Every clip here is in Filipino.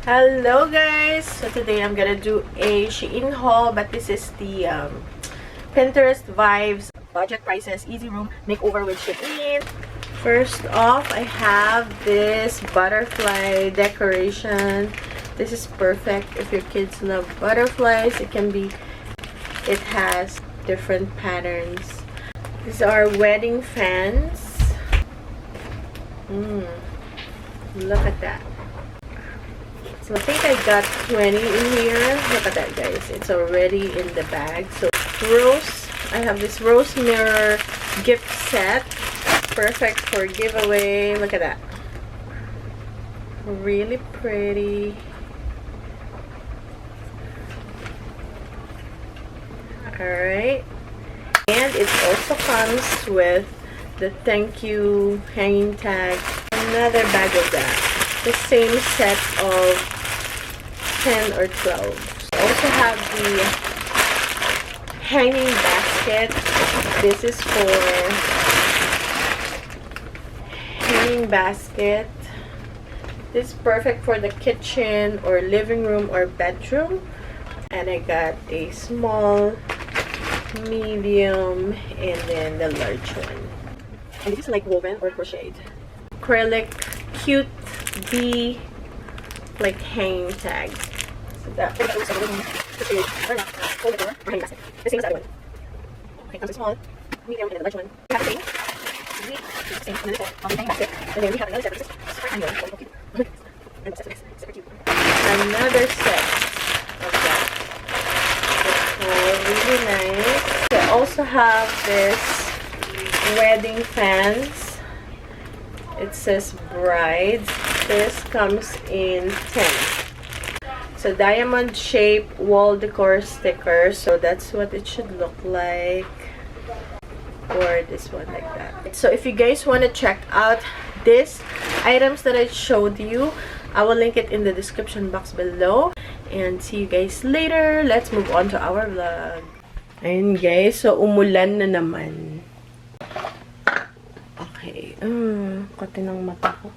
Hello guys! So today I'm gonna do a Shein haul, but this is the Pinterest vibes, budget prices, easy room makeover with Shein. First off, I have this butterfly decoration. This is perfect if your kids love butterflies. It has different patterns. These are wedding fans. Look at that. So I think I got 20 in here. Look at that, guys. It's already in the bag. So I have this rose mirror gift set. Perfect for giveaway. Look at that. Really pretty. Alright. And it also comes with the thank you hanging tag. Another bag of that. The same set of 10 or 12. I also have the hanging basket. This is for hanging basket. This is perfect for the kitchen or living room or bedroom. And I got a small, medium, and then the large one. And this is like woven or crocheted. Acrylic, cute bee, like hanging tag. So that the same as the other one. Okay, comes a small, medium, and the large one. We have the same. And then this hanging basket. And then we have another set. This is super tiny one. So cute. And the set is super cute. Another set of that. It's really nice. I also have this wedding fans. It says brides. This comes in 10. So diamond shape wall decor sticker. So that's what it should look like. Or this one like that. So if you guys want to check out these items that I showed you, I will link it in the description box below. And see you guys later. Let's move on to our vlog. Ayun guys, so umulan na naman. Okay. Kati ng mata ko.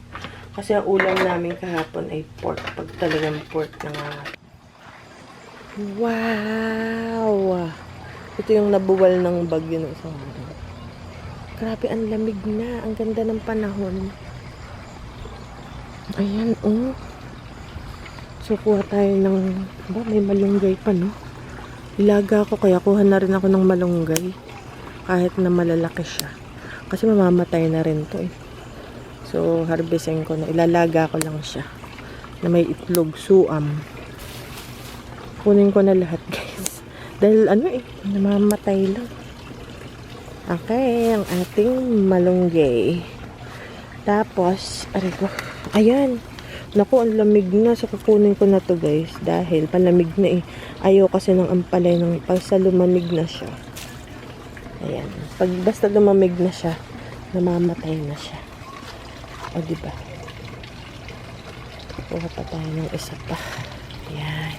Kasi ang ulam namin kahapon ay pork. Pag talagang pork na nga. Wow! Ito yung nabuwal ng bagyo ng isang araw. Grabe, ang lamig na. Ang ganda ng panahon. Ayan, So, kuha tayo ng... may malunggay pa, no? Ilaga ako, kaya kuha na rin ako ng malunggay. Kahit na malalaki siya. Kasi mamamatay na rin to, eh. So, harvestin ko na. Ilalaga ko lang siya. Na may itlog, suam. Kunin ko na lahat, guys. Dahil, namamatay lang. Okay, ang ating malunggay. Tapos, ayan. Naku, ang lamig na. So, kukunin ko na to, guys. Dahil, palamig na, eh. Ayaw kasi ng ampalay ng pagsa lumamig na siya. Ayan. Pag basta lumamig na siya, namamatay na siya. O, diba? Kuha pa tayo ng isa pa. Ayan.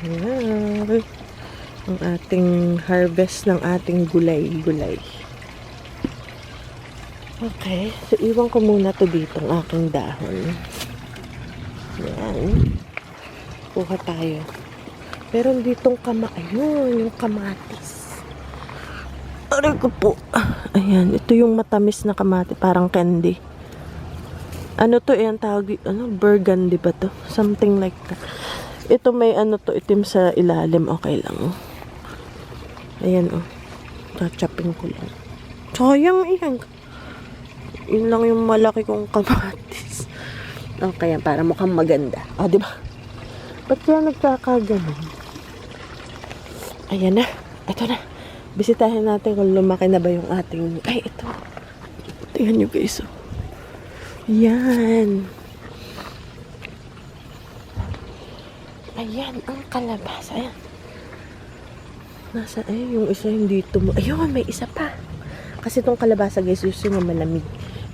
Ayan. Ang ating harvest ng ating gulay-gulay. Okay. So, iwan ko muna to dito ang aking dahon. Ayan. Kuha tayo. Meron ditong ayun, yung kamatis. Aray ko po. Ayan, ito yung matamis na kamatis. Parang candy. Ano to, ang tawag, burgundy ba to? Something like that. Ito may itim sa ilalim. Okay lang. Ayan, Chachapin ko lang. Sayang, yan. Yun lang yung malaki kong kamatis. Okay, para mukhang maganda. Diba? Ba't kaya nagkakaganon? Ayan na. Ito na. Bisitahin natin kung lumaki na ba yung ating... ito. Tingnan nyo guys. Yan. Ayan, ang kalabasa. Ayan. Yung isa hindi ayun, may isa pa. Kasi itong kalabasa guys, yung malamig.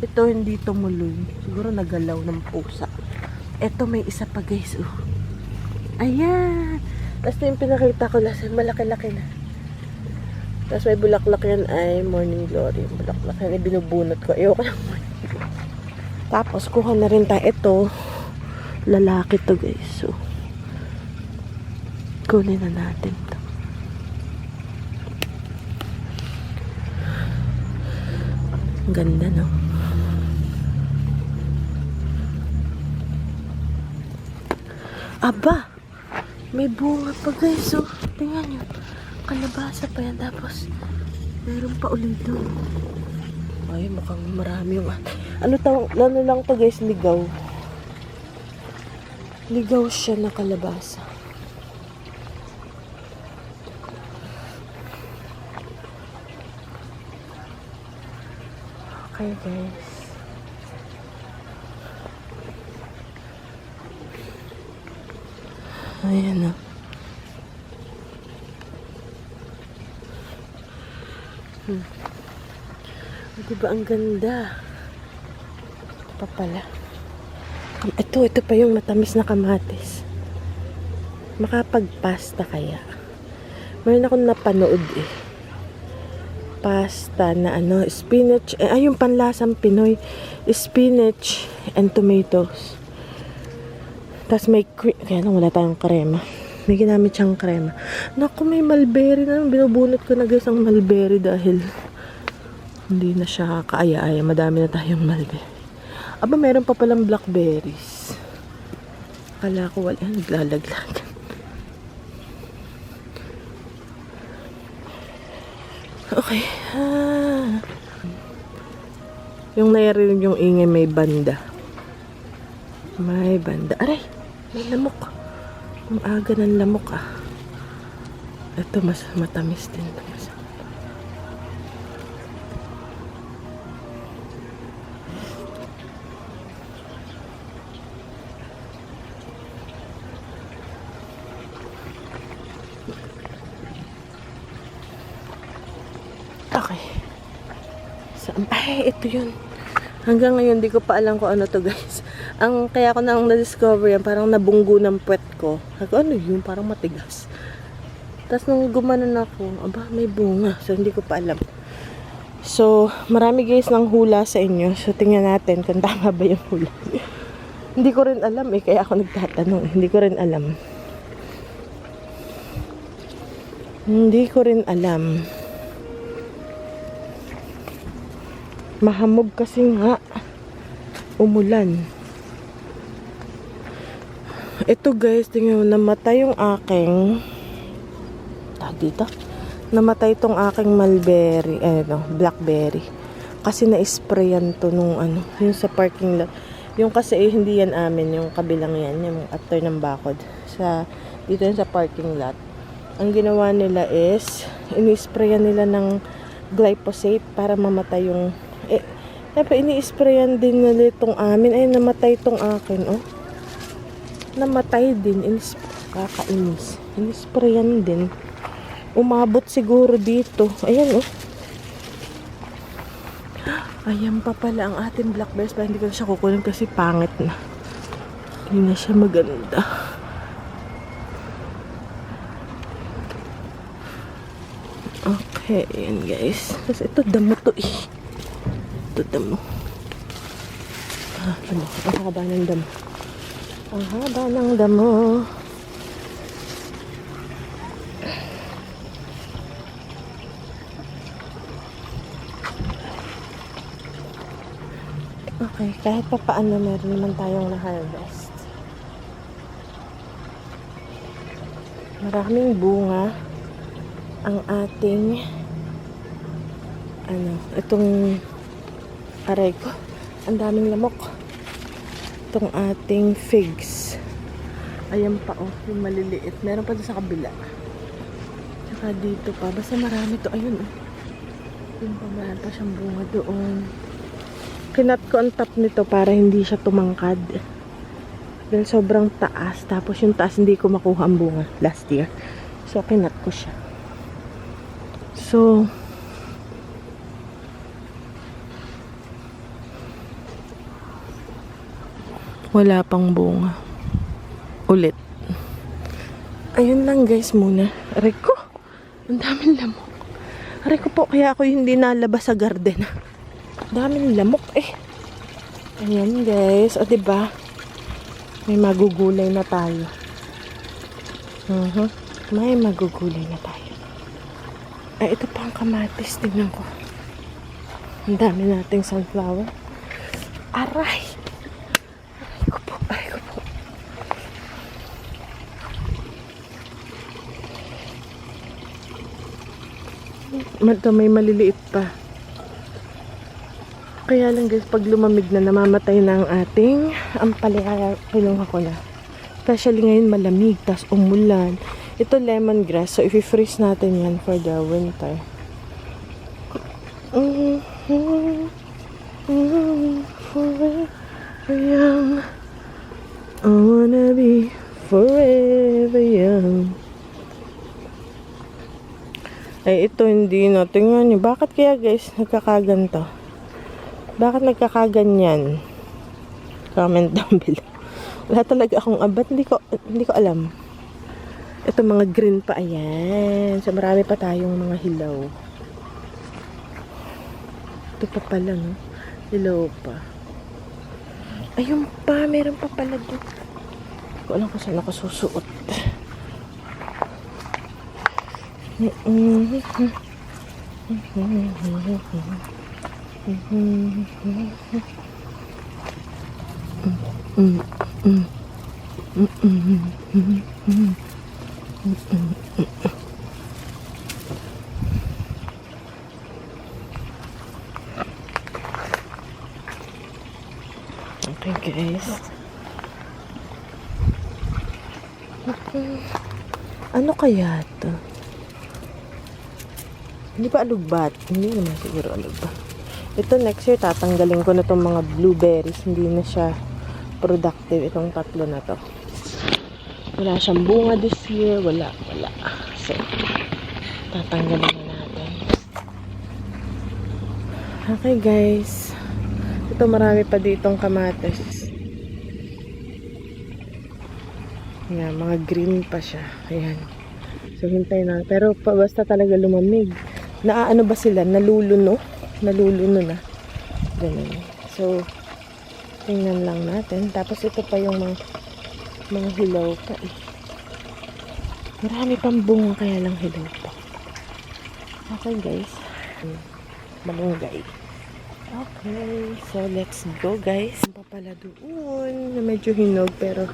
Ito hindi tumuloy. Siguro nagalaw ng pusa. Ito may isa pa guys. Ayan. Tapos yung pinakita ko last, malaki-laki na. Tapos may bulaklak yan ay morning glory. Bulaklak yan ay binubunot ko. Ayoko lang. Tapos kuha na rin tayo. Ito, lalaki to guys. So, kunin na natin to. Ang ganda, no? Aba! May bunga pa guys. So, tingnan nyo. Kalabasa pa yan. Tapos, meron pa ulit doon. Ay, mukhang marami yung ano lang to guys, ligaw. Ligaw siya na kalabasa. Okay guys. Ayan na. Diba ang ganda? Ito pa pala. Ito pa yung matamis na kamatis. Makapagpasta kaya. Mayroon akong napanood eh. Pasta na ano, spinach. Ay, yung panlasang Pinoy. Spinach and tomatoes. Tapos may cream. Kaya lang wala tayong krema. May ginamit siyang krema. Naku, may mulberry na. Binubunot ko na guys ang mulberry dahil hindi na siya kaaya-aya. Madami na tayong mulberry. Aba, meron pa palang blackberries. Kala ko wala. Naglalaglag. Okay. Yung narinig yung ingay, may banda. May banda. Aray! May lamok. Ang aga ng lamok ah. Ito mas matamis din. Okay. Ay, ito yun. Hanggang ngayon, di ko pa alam kung ano to guys. Ang kaya ko nang na-discover yan, parang nabunggo ng puwet ko. Ako, ano yun? Parang matigas. Tapos nung gumanon ako, aba, may bunga. So, hindi ko pa alam. So, marami guys ng hula sa inyo. So, tingnan natin kung tama ba yung hula. Hindi ko rin alam eh, kaya ako nagtatanong. Hindi ko rin alam. Hindi ko rin alam. Mahamog kasi nga umulan. Ito guys, tingnan mo, namatay yung aking dito. Namatay tong aking mulberry, blackberry. Kasi na-sprayan to nung yung sa parking lot. Yung kasi hindi yan amin, yung kabilang yan, yung after ng bakod. Dito yan sa parking lot. Ang ginawa nila is, ini-sprayan nila ng glyphosate para mamatay yung ini-sprayan din nila itong amin. Ay, namatay itong akin, oh. Namatay din. Kakainis. In-sprayan din. Umabot siguro dito. Ayan, oh. Ayan pa pala ang ating blackberries. Pero hindi ko na siya kukunin kasi pangit na. Hindi na siya maganda. Okay, ayan guys. Kasi ito, damo to eh. Ito, damo. Ang haba ng damo. Ang haba ng damo. Okay, kahit pa paano meron naman tayong na-harvest. Maraming bunga ang ating itong aray ko. Ang daming lamok. Itong ating figs. Ayan pa oh, yung maliliit. Meron pa doon sa kabila. Tsaka dito pa. Basta marami to. Ayun oh. Yung pa, marami pa siyang bunga doon. Kinat ko ang top nito para hindi siya tumangkad. Dahil sobrang taas. Tapos yung taas hindi ko makuha ang bunga last year. So kinat ko siya. So wala pang bunga. Ulit. Ayun lang guys muna. Aray ko. Ang daming lamok. Aray ko po, kaya ako hindi nalabas sa garden. Daming lamok eh. Ayan guys, o diba? May magugulay na tayo. May magugulay na tayo. Ay, ito pa ang kamatis. Tingnan ko. Ang dami nating sunflower. Aray! Aray ko po, aray ko po. Ito, may maliliit pa. Kaya lang guys, pag lumamig na, namamatay na ang ating ampalaya. Kinuha ko na. Especially ngayon malamig, tas umulan. Ito lemongrass, so i-freeze natin yan for the winter. Forever young. I wanna be forever young. Ay, ito hindi na. Tingnan nyo. Bakit kaya guys nagkakaganto? Bakit nagkakaganyan? Comment down below. Wala talaga akong abat. Hindi ko alam. Ito mga green pa. Ayan. So marami pa tayong mga hilaw. Ito pa pala, no? Hilaw pa. Ayun pa. Meron pa pala doon. Hindi ko alam kung saan ako susuot. Okay guys. Ano kaya ito? Hindi ba alugbat? Hindi naman siguro alugbat. Ito next year tatanggalin ko na itong mga blueberries. Hindi na siya productive itong tatlo na to. Wala siyang bunga this year. Wala. So, tatanggalin na natin. Okay guys. Ito marami pa ditong kamatis. Ayan, mga green pa siya. Ayan. So, hintay na. Pero basta talaga lumamig. Naaano ba sila? Naluluno? Naluluno na. Ganun. So, tingnan lang natin. Tapos ito pa yung mga hilaw pa eh. Marami pang bunga kaya lang hilaw pa. Okay guys. Malunggay. Okay. So, let's go guys. Pa pala doon na medyo hinog pero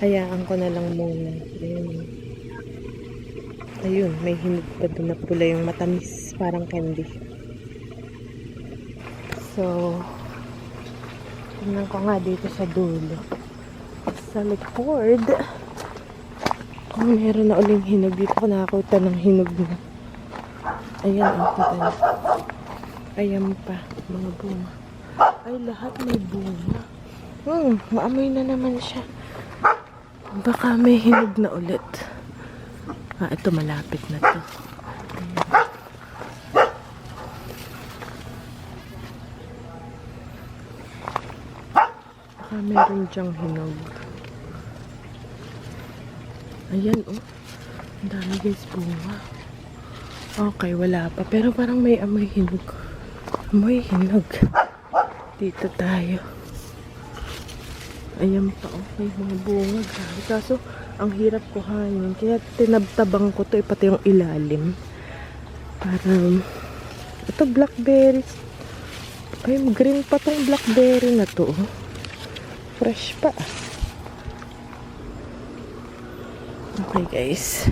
hayaan ko na lang muna. Ayun, may hinog pa doon na pula yung matamis, parang candy. So, tingnan ko nga dito sa dulo. Sa likod, kung meron na uling hinog dito, ko nakakuta ng hinog na. Ayan, ang kita na. Ayan pa, mga bunga. Ay, lahat may bunga. Maamoy na naman siya. Baka may hinog na ulit. Ito malapit na to. Ayan. Baka meron dyang hinog. Ayan, oh. Ang dami guys bunga. Okay, wala pa. Pero parang may amoy hinog. Amoy hinog. Dito tayo. Ayan pa, okay. Mga bunga. Grabe. Kaso, ang hirap kuhanin. Kaya tinabtabang ko to, pati yung ilalim. Parang, ito blackberries. Ay, green pa tong blackberry na to. Fresh pa. Okay, guys.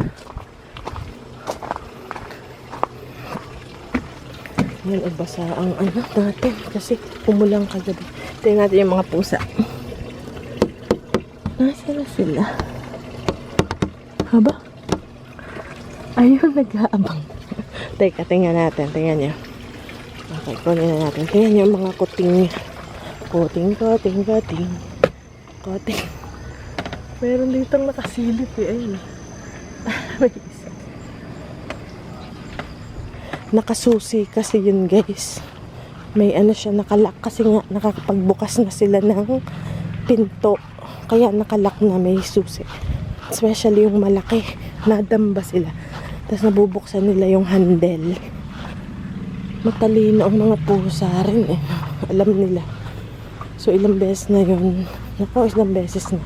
Yan, basa ang ano natin. Kasi umulang kagabi. Tingnan natin yung mga pusa. Nasaan na sila? Haba? Ayun, nag-aabang. Teka, tingnan natin. Tingnan niya. Okay, kunin na natin. Tingnan niya yung mga kuting niya. Kuting. Meron ditong nakasilip eh. Ayun. May isa. Nakasusi kasi yun guys. May ano siya, nakalak. Kasi nga, nakakapagbukas na sila ng pinto. Kaya nakalak na, may susi. Especially yung malaki. Nadamba sila. Tapos nabubuksan nila yung handle. matalino ang mga pusa rin eh. Alam nila. So ilang beses na yun. Naku, ilang beses na.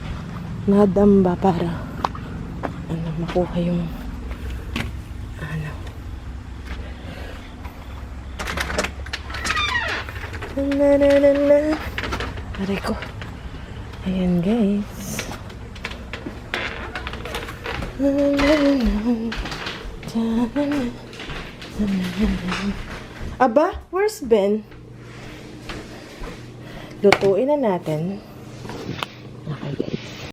Nadamba para makuha yung aray ko. Ayan guys. Aba, where's Ben? Lutuin na natin. Okay